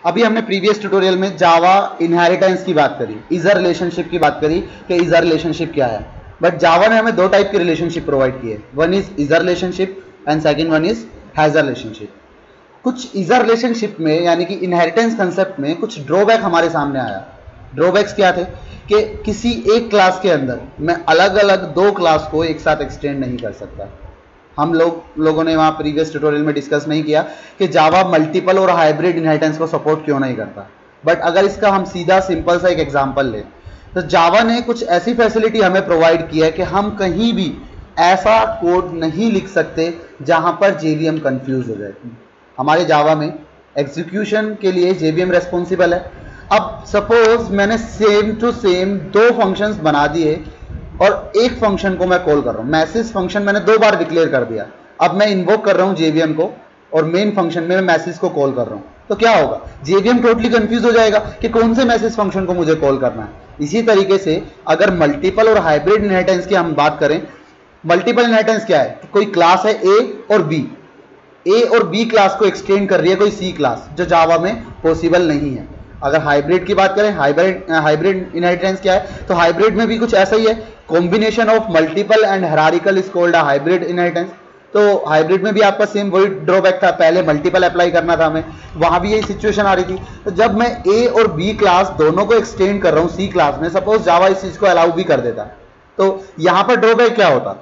अभी हमने previous tutorial में जावा इनहेरिटेंस की बात करी, इजर रिलेशनशिप की बात करी कि इजर रिलेशनशिप क्या है। बट जावा ने हमें दो टाइप की रिलेशनशिप प्रोवाइड की है, one is easier relationship and second one is hazier relationship. कुछ इजर रिलेशनशिप में यानी कि इनहेरिटेंस कंसेप्ट में कुछ ड्रॉबैक हमारे सामने आया। ड्रॉबैक्स क्या थे कि किसी एक क्लास के अंदर मैं अलग अलग दो क्लास को एक साथ एक्सटेंड नहीं कर सकता। हम लोगों ने वहाँ प्रीवियस ट्यूटोरियल में डिस्कस नहीं किया कि जावा मल्टीपल और हाइब्रिड इनहेरिटेंस को सपोर्ट क्यों नहीं करता। बट अगर इसका हम सीधा सिंपल सा एक एग्जांपल लें तो जावा ने कुछ ऐसी फैसिलिटी हमें प्रोवाइड की है कि हम कहीं भी ऐसा कोड नहीं लिख सकते जहाँ पर जेवीएम कंफ्यूज हो जाए। हमारे जावा में एग्जीक्यूशन के लिए जेवीएम रेस्पॉन्सिबल है। अब सपोज मैंने सेम टू सेम दो फंक्शंस बना दिए और एक फंक्शन को मैं कॉल कर रहा हूं, मैसेज फंक्शन मैंने दो बार डिक्लेयर कर दिया। अब मैं इन्वोक कर रहा हूं जेवीएम को और मेन फंक्शन में मैं मैसेज को कॉल कर रहा हूं, तो क्या होगा, जेवीएम टोटली कंफ्यूज हो जाएगा कि कौन से मैसेज फंक्शन को मुझे कॉल करना है। इसी तरीके से अगर मल्टीपल और हाइब्रिड इनहेरिटेंस की हम बात करें, मल्टीपल इनहेरिटेंस क्या है, कोई क्लास है ए और बी, ए और बी क्लास को एक्सटेंड कर रही है कोई सी क्लास, जो जावा में पॉसिबल नहीं है। अगर हाइब्रिड की बात करें, हाइब्रिड इनहेरिटेंस क्या है, तो हाइब्रिड में भी कुछ ऐसा ही है, combination of multiple and hierarchical is called a hybrid inheritance. तो हाइब्रिड में भी आपका सेम वही ड्रॉबैक था, पहले मल्टीपल अप्लाई करना था हमें, वहां भी यही सिचुएशन आ रही थी। तो जब मैं ए और बी क्लास दोनों को एक्सटेंड कर रहा हूं सी क्लास में, सपोज जावा इस चीज को अलाउ भी कर देता, तो यहां पर ड्रॉबैक क्या होता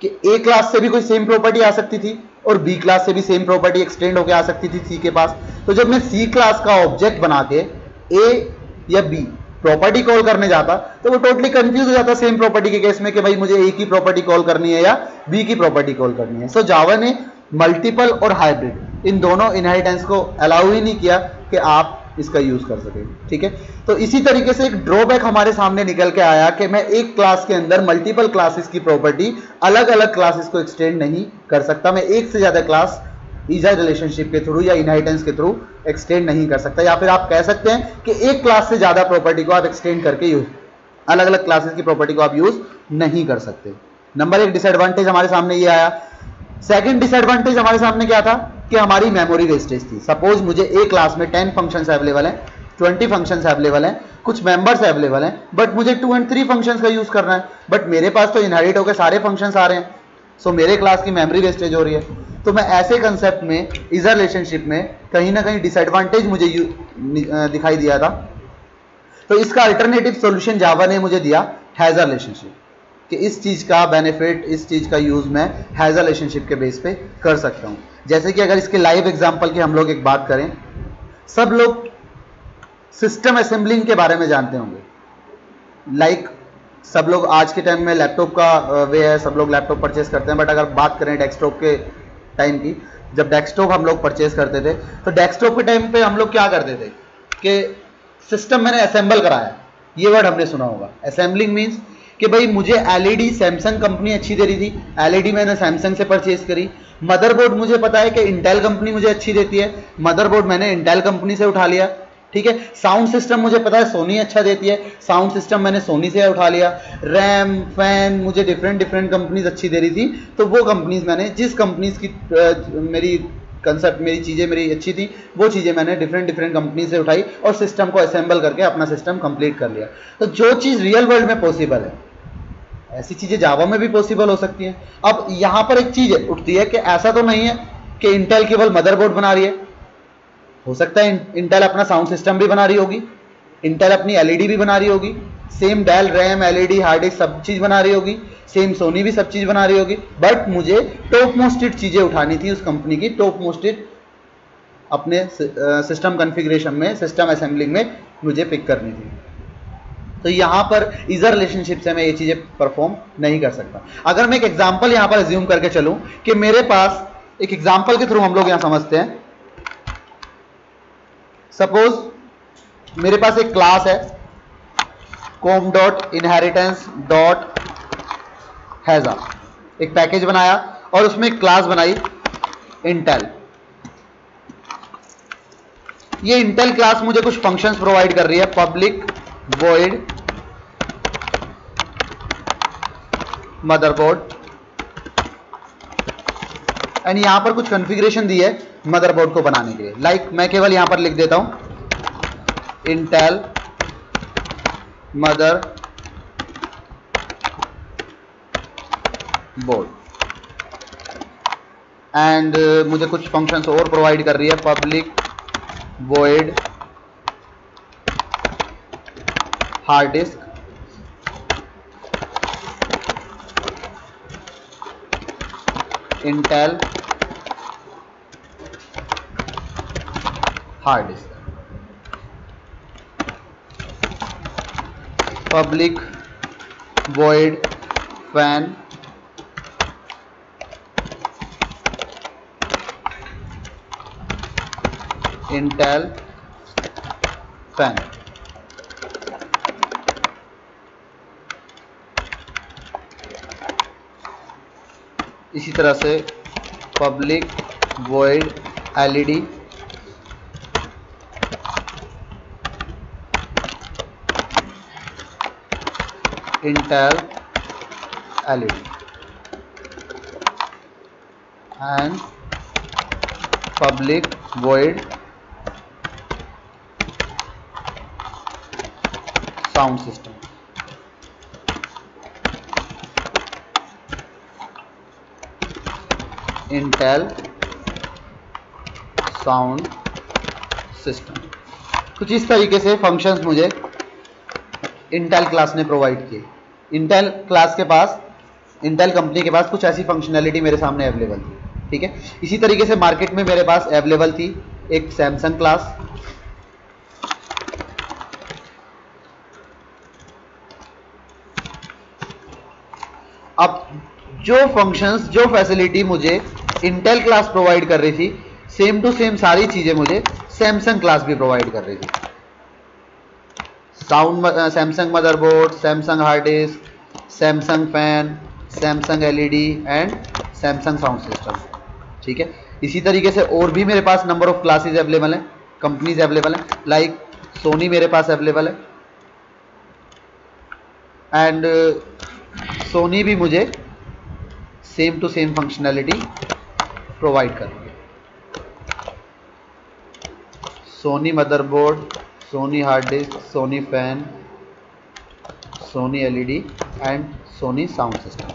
कि ए क्लास से भी कोई सेम प्रॉपर्टी आ सकती थी और बी क्लास से भी सेम प्रॉपर्टी एक्सटेंड होकर आ सकती थी सी के पास। तो जब मैं सी क्लास का ऑब्जेक्ट बना के ए या बी प्रॉपर्टी कॉल करने जाता तो वो टोटली कंफ्यूज हो जाता सेम प्रॉपर्टी के केस में कि भाई मुझे ए की प्रॉपर्टी कॉल करनी है या बी की प्रॉपर्टी कॉल करनी है। सो जावा ने मल्टीपल और हाइब्रिड इन दोनों इनहेरिटेंस को अलाउ ही नहीं किया कि आप इसका यूज कर सके। ठीक है, तो इसी तरीके से एक ड्रॉबैक हमारे सामने निकल के आया कि मैं एक क्लास के अंदर मल्टीपल क्लासेस की प्रॉपर्टी अलग अलग क्लासेस को एक्सटेंड नहीं कर सकता। मैं एक से ज्यादा क्लास इजर रिलेशनशिप के थ्रू या इनहेरिटेंस के थ्रू एक्सटेंड नहीं कर सकता, या फिर आप कह सकते हैं कि एक क्लास से ज्यादा प्रॉपर्टी को आप एक्सटेंड करके यूज, अलग अलग क्लासेस की प्रॉपर्टी को आप यूज नहीं कर सकते। नंबर एक डिसएडवांटेज हमारे सामने ये आया। सेकंड डिसएडवांटेज हमारे सामने क्या था कि हमारी मेमोरी वेस्टेज थी। सपोज मुझे एक क्लास में 10 फंक्शंस अवेलेबल हैं, 20 फंक्शंस अवेलेबल हैं, कुछ मेंबर्स अवेलेबल हैं, बट मुझे 2 और 3 फंक्शंस का यूज करना है, बट मेरे पास तो इनहेरिट होकर सारे फंक्शंस आ रहे हैं, सो मेरे क्लास की मेमोरी वेस्टेज हो रही है। तो मैं ऐसे कंसेप्ट में इजर रिलेशनशिप में कहीं ना कहीं डिसएडवांटेज मुझे दिखाई दिया था। तो इसका अल्टरनेटिव सॉल्यूशन जावा ने मुझे दिया हैजर रिलेशनशिप, कि इस चीज का बेनिफिट, इस चीज का यूज मैं हैजर रिलेशनशिप के बेस पे कर सकता हूं। जैसे कि अगर इसके लाइव एग्जांपल की हम लोग एक बात करें, सब लोग सिस्टम असेंबलिंग के बारे में जानते होंगे। लाइक सब लोग आज के टाइम में लैपटॉप का वे है, सब लोग लैपटॉप परचेस करते हैं, बट अगर बात करें डेस्कटॉप के टाइम की, जब डेस्कटॉप हम लोग परचेस करते थे तो डेस्कटॉप के टाइम पे हम लोग क्या करते थे कि सिस्टम मैंने असेंबल कराया, ये वर्ड हमने सुना होगा। असेंबलिंग मीन्स कि भाई मुझे एलईडी सैमसंग कंपनी अच्छी दे रही थी, एलईडी मैंने सैमसंग से परचेज करी। मदरबोर्ड मुझे पता है कि इंटेल कंपनी मुझे अच्छी देती है, मदरबोर्ड मैंने इंटेल कंपनी से उठा लिया। ठीक है, साउंड सिस्टम मुझे पता है सोनी अच्छा देती है, साउंड सिस्टम मैंने सोनी से उठा लिया। रैम, फैन मुझे डिफरेंट कंपनीज अच्छी दे रही थी, तो वो कंपनीज मैंने, जिस कंपनीज की मेरी कंसेप्ट, मेरी चीज़ें मेरी अच्छी थी, वो चीज़ें मैंने डिफरेंट कंपनी से उठाई और सिस्टम को असेंबल करके अपना सिस्टम कंप्लीट कर लिया। तो जो चीज़ रियल वर्ल्ड में पॉसिबल है, ऐसी चीज़ें जावा में भी पॉसिबल हो सकती हैं। अब यहाँ पर एक चीज़ उठती है कि ऐसा तो नहीं है कि इंटेल केवल मदरबोर्ड बना रही है, हो सकता है इंटेल अपना साउंड सिस्टम भी बना रही होगी, इंटेल अपनी एलईडी भी बना रही होगी, same Dell, RAM, LED, hard disk सब चीज़ बना रही होगी, सेम सोनी भी सब चीज़ बना रही होगी। बट मुझे टॉप मोस्टेड चीज़ें उठानी थी उस कंपनी की, टॉप मोस्टेड अपने सिस्टम कॉन्फ़िगरेशन में, सिस्टम असेंबलिंग में मुझे पिक करनी थी। तो यहाँ पर इजर रिलेशनशिप से मैं ये चीज़ें परफॉर्म नहीं कर सकता। अगर मैं एक एग्जाम्पल यहाँ पर अज्यूम करके चलूँ कि मेरे पास, एक एग्जाम्पल के थ्रू हम लोग यहाँ समझते हैं, सपोज मेरे पास एक क्लास है com.inheritance.हैजर, एक पैकेज बनाया और उसमें एक क्लास बनाई इंटेल। ये इंटेल क्लास मुझे कुछ फंक्शंस प्रोवाइड कर रही है, पब्लिक void मदरबोर्ड, एंड यहां पर कुछ कॉन्फ़िगरेशन दी है मदरबोर्ड को बनाने के लिए। लाइक मैं केवल यहां पर लिख देता हूं इंटेल मदर बोर्ड एंड मुझे कुछ फंक्शंस और प्रोवाइड कर रही है, public void hard disk Intel hard disk, public void fan Intel fan. इसी तरह से public void LED Intel LED and public void sound system. Intel sound system. कुछ इस तरीके से फंक्शंस मुझे इंटेल क्लास ने प्रोवाइड किए। इंटेल क्लास के पास, इंटेल कंपनी के पास कुछ ऐसी फंक्शनैलिटी मेरे सामने अवेलेबल थी, ठीक है। इसी तरीके से मार्केट में मेरे पास अवेलेबल थी एक सैमसंग क्लास, अब जो फंक्शंस, जो फैसिलिटी मुझे इंटेल क्लास प्रोवाइड कर रही थी, सेम टू सेम सारी चीजें मुझे सैमसंग क्लास भी प्रोवाइड कर रही थी। Sound, Samsung motherboard, Samsung hard disk, Samsung fan, Samsung LED and Samsung sound system, ठीक है। इसी तरीके से और भी मेरे पास नंबर ऑफ क्लासेज अवेलेबल हैं, कंपनीज अवेलेबल हैं, लाइक सोनी मेरे पास अवेलेबल है एंड सोनी भी मुझे same to same functionality provide कर रही है। Sony motherboard, Sony hard disk, Sony fan, Sony LED and Sony sound system.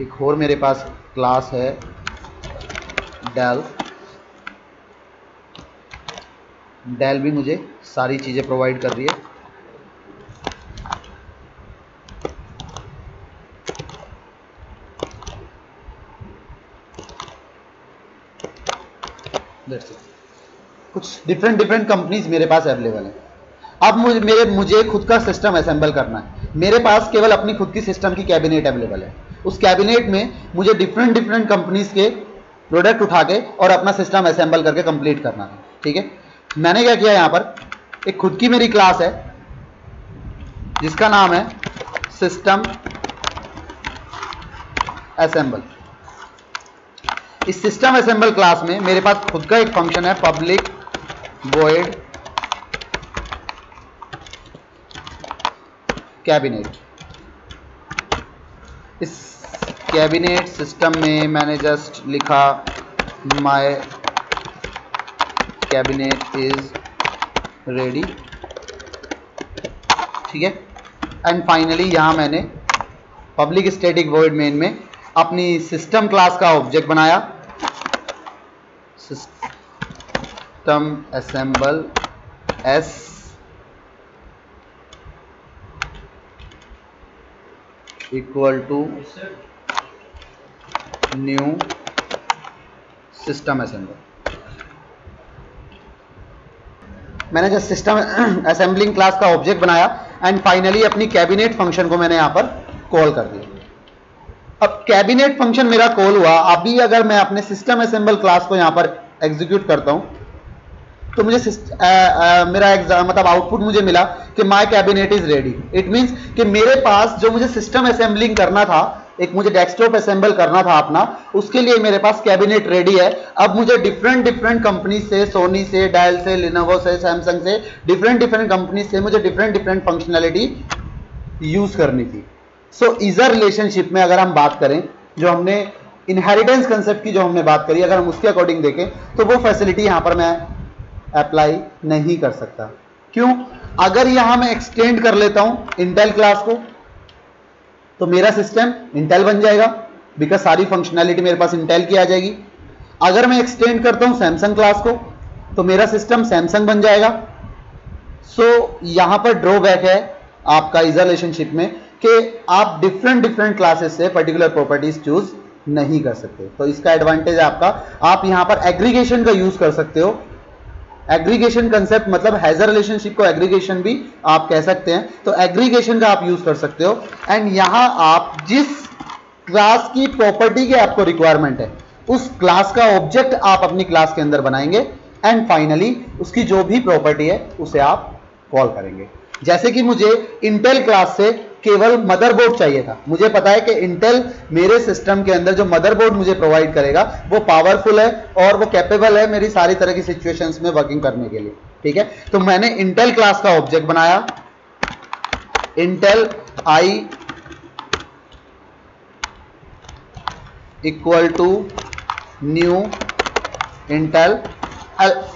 एक और मेरे पास क्लास है डेल, डेल भी मुझे सारी चीज़ें प्रोवाइड कर रही है। कुछ डिफरेंट कंपनीज मेरे पास अवेलेबल है। अब मुझे खुद का सिस्टम असेंबल करना है। मेरे पास केवल अपनी खुद की सिस्टम की कैबिनेट अवेलेबल है। उस कैबिनेट में मुझे डिफरेंट कंपनीज के प्रोडक्ट उठा के और अपना सिस्टम असेंबल करके कंप्लीट करना है, ठीक है। मैंने क्या किया, यहाँ पर एक खुद की मेरी क्लास है जिसका नाम है सिस्टम असेंबल। इस सिस्टम असेंबल क्लास में मेरे पास खुद का एक फंक्शन है, पब्लिक वॉइड कैबिनेट। इस कैबिनेट सिस्टम में मैंने जस्ट लिखा माय कैबिनेट इज रेडी, ठीक है। एंड फाइनली यहां मैंने पब्लिक स्टैटिक वॉइड मेन में अपनी सिस्टम क्लास का ऑब्जेक्ट बनाया, system assemble S equal to new system assemble. मैंने जो सिस्टम असेंबलिंग क्लास का ऑब्जेक्ट बनाया एंड फाइनली अपनी कैबिनेट फंक्शन को मैंने यहां पर कॉल कर दिया। अब कैबिनेट फंक्शन मेरा कॉल हुआ। अभी अगर मैं अपने सिस्टम असेंबल क्लास को यहां पर एग्जीक्यूट करता हूं तो मुझे मेरा मतलब आउटपुट मुझे मिला कि my cabinet is ready. It means कि मेरे पास जो मुझे सिस्टम असेंबलिंग करना था, एक मुझे डेस्कटॉप असेंबल करना था अपना, उसके लिए मेरे पास कैबिनेट रेडी है। अब मुझे डिफरेंट कंपनी से, सोनी से, डेल से, लिनोवो से, सैमसंग से, डिफरेंट कंपनी से मुझे डिफरेंट फंक्शनैलिटी यूज करनी थी। सो ईजर रिलेशनशिप में अगर हम बात करें, जो हमने इनहेरिटेंस कंसेप्ट की जो हमने बात करी, अगर हम उसके अकॉर्डिंग देखें तो वो फैसिलिटी यहां पर मैं अप्लाई नहीं कर सकता। क्यों? अगर यहां मैं एक्सटेंड कर लेता हूं इंटेल क्लास को तो मेरा सिस्टम इंटेल बन जाएगा, बिकॉज सारी फंक्शनैलिटी मेरे पास इंटेल की आ जाएगी। अगर मैं एक्सटेंड करता हूं सैमसंग क्लास को तो मेरा सिस्टम सैमसंग बन जाएगा। सो यहां पर ड्रॉबैक है आपका इजर रिलेशनशिप में कि आप डिफरेंट क्लासेस से पर्टिकुलर प्रॉपर्टीज चूज नहीं कर सकते। तो इसका एडवांटेज है आपका, आप यहां पर एग्रीगेशन का यूज कर सकते हो। एग्रीगेशन कंसेप्ट मतलब हैजर रिलेशनशिप को एग्रीगेशन भी आप कह सकते हैं, तो एग्रीगेशन का आप यूज कर सकते हो। एंड यहां आप जिस क्लास की प्रॉपर्टी के आपको रिक्वायरमेंट है उस क्लास का ऑब्जेक्ट आप अपनी क्लास के अंदर बनाएंगे एंड फाइनली उसकी जो भी प्रॉपर्टी है उसे आप कॉल करेंगे। जैसे कि मुझे इंटेल क्लास से केवल मदरबोर्ड चाहिए था, मुझे पता है कि इंटेल मेरे सिस्टम के अंदर जो मदरबोर्ड मुझे प्रोवाइड करेगा वो पावरफुल है और वो कैपेबल है मेरी सारी तरह की सिचुएशंस में वर्किंग करने के लिए। ठीक है, तो मैंने इंटेल क्लास का ऑब्जेक्ट बनाया, Intel I equal to new Intel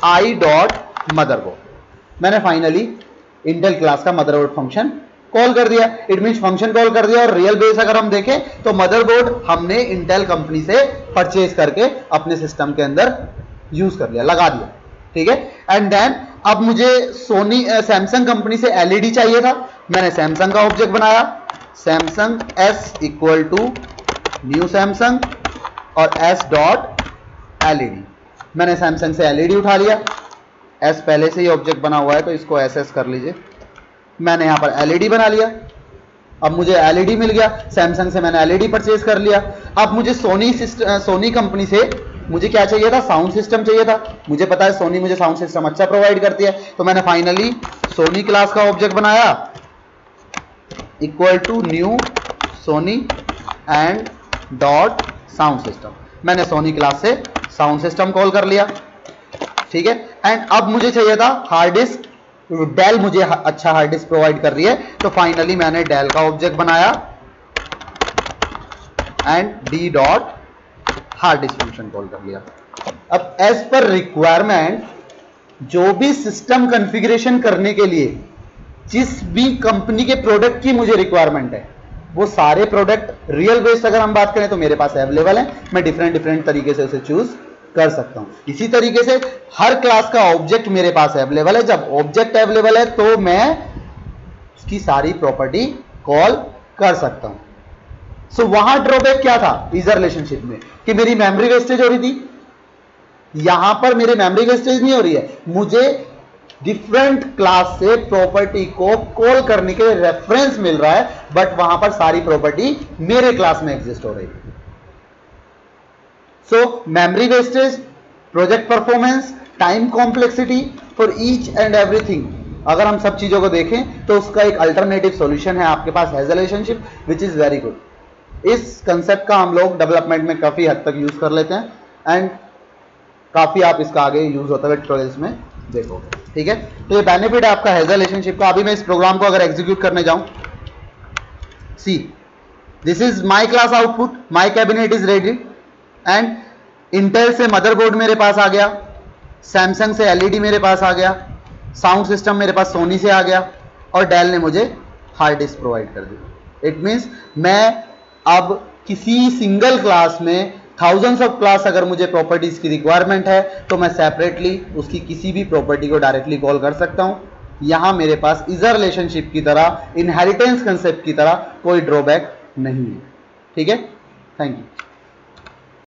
I dot motherboard. मैंने फाइनली इंटेल क्लास का मदरबोर्ड फंक्शन कॉल कर दिया। इट मींस फंक्शन कॉल कर दिया। और रियल बेस अगर हम देखें तो मदरबोर्ड हमने इंटेल कंपनी से परचेज करके अपने सिस्टम के अंदर यूज कर लिया, लगा दिया। ठीक है, एंड देन अब मुझे सैमसंग कंपनी से एलईडी चाहिए था, मैंने सैमसंग का ऑब्जेक्ट बनाया, Samsung S equal to new Samsung और एस डॉट एलईडी। मैंने सैमसंग से एलईडी उठा लिया, एस पहले से ही ऑब्जेक्ट बना हुआ है तो इसको एस कर लीजिए। मैंने यहां पर एलईडी बना लिया, अब मुझे एलईडी मिल गया, सैमसंग से मैंने एलईडी परचेज कर लिया। अब मुझे सोनी कंपनी से मुझे क्या चाहिए था, साउंड सिस्टम चाहिए था। मुझे पता है सोनी मुझे साउंड सिस्टम अच्छा प्रोवाइड करती है, तो मैंने फाइनली सोनी क्लास का ऑब्जेक्ट बनाया equal to new Sony and dot sound system. मैंने सोनी क्लास से साउंड सिस्टम कॉल कर लिया। ठीक है, एंड अब मुझे चाहिए था हार्ड डिस्क, डेल मुझे अच्छा हार्ड डिस्क प्रोवाइड कर रही है, तो फाइनली मैंने डेल का ऑब्जेक्ट बनाया and D dot hard disk function call कर लिया। अब एज पर रिक्वायरमेंट जो भी सिस्टम कॉन्फ़िगरेशन करने के लिए जिस भी कंपनी के प्रोडक्ट की मुझे रिक्वायरमेंट है वो सारे प्रोडक्ट रियल बेस्ड अगर हम बात करें तो मेरे पास अवेलेबल है। मैं डिफरेंट तरीके से उसे चूज कर सकता हूं। इसी तरीके से हर क्लास का ऑब्जेक्ट मेरे पास अवेलेबल है। जब ऑब्जेक्ट अवेलेबल है तो मैं उसकी सारी प्रॉपर्टी कॉल कर सकता हूं। सो वहां ड्रॉबैक क्या था इजर रिलेशनशिप में कि मेरी मेमोरी वेस्टेज हो रही थी। यहां पर मेरी मेमोरी वेस्टेज नहीं हो रही है, मुझे डिफरेंट क्लास से प्रॉपर्टी को कॉल करने के लिए रेफरेंस मिल रहा है, बट वहां पर सारी प्रॉपर्टी मेरे क्लास में एग्जिस्ट हो रही है। So memory wastage, project performance, time complexity for each and everything, अगर हम सब चीजों को देखें तो उसका एक अल्टरनेटिव सॉल्यूशन है आपके पास hazier relationship, which is very good. इस कंसेप्ट का हम लोग डेवलपमेंट में काफी हद तक यूज कर लेते हैं एंड काफी आप इसका आगे यूज होता है ट्यूटोरियल्स में देखोगे। ठीक है, तो ये बेनिफिट है आपका हैजर रिलेशनशिप का। अभी मैं इस प्रोग्राम को अगर एग्जीक्यूट करने जाऊं, see this is my class output, my cabinet is ready and Intel से मदरबोर्ड मेरे पास आ गया, सैमसंग से एलईडी मेरे पास आ गया, साउंड सिस्टम मेरे पास सोनी से आ गया और डेल ने मुझे हार्ड डिस्क प्रोवाइड कर दी। इट मींस मैं अब किसी सिंगल क्लास में थाउजेंड्स ऑफ क्लास अगर मुझे प्रॉपर्टीज की रिक्वायरमेंट है तो मैं सेपरेटली उसकी किसी भी प्रॉपर्टी को डायरेक्टली कॉल कर सकता हूं। यहां मेरे पास इजर रिलेशनशिप की तरह, इनहेरिटेंस कंसेप्ट की तरह कोई ड्रॉबैक नहीं है। ठीक है, थैंक यू।